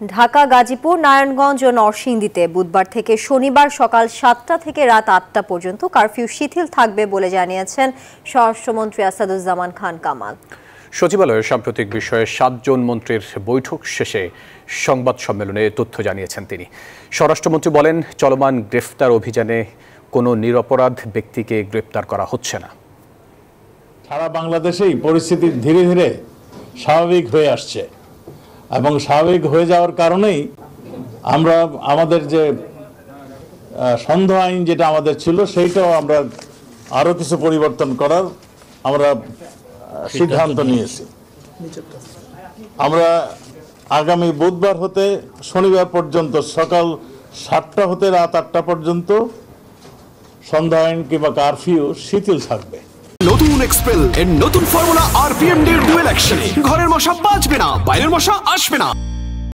ঢাকা, গাজীপুর, নারায়ণগঞ্জ ও নরসিংদীতে বুধবার থেকে শনিবার সকাল 7টা থেকে রাত 8টা পর্যন্ত কারফিউ শিথিল থাকবে বলে জানিয়েছেন স্বরাষ্ট্রমন্ত্রী আসাদুজ্জামান খান কামাল। সচিবালয়ের সাম্প্রতিক বিষয়ে 7 জন মন্ত্রীর বৈঠক শেষে সংবাদ সম্মেলনে তথ্য জানিয়েছেন তিনি। স্বরাষ্ট্রমন্ত্রী বলেন, চলমান গ্রেফতার অভিযানে কোনো নিরপরাধ ব্যক্তিকে গ্রেফতার করা হচ্ছে না। সারা বাংলাদেশেই পরিস্থিতি ধীরে ধীরে স্বাভাবিক হয়ে আসছে এবং স্বাভাবিক হয়ে যাওয়ার কারণেই আমরা আমাদের যে সন্দেহ আইন যেটা আমাদের ছিল সেইটাও আমরা আরও কিছু পরিবর্তন করার আমরা সিদ্ধান্ত নিয়েছি। আমরা আগামী বুধবার হতে শনিবার পর্যন্ত সকাল 7টা হতে রাত 8টা পর্যন্ত সন্ধ্যা আইন কিংবা কারফিউ শিথিল থাকবে। নতুন এক্সপেল এর নতুন ফর্মুলা আরপিএম ডি ডুয়েল অ্যাকশনে ঘরের মশা বাঁচবে না, বাইরের মশা আসবে না।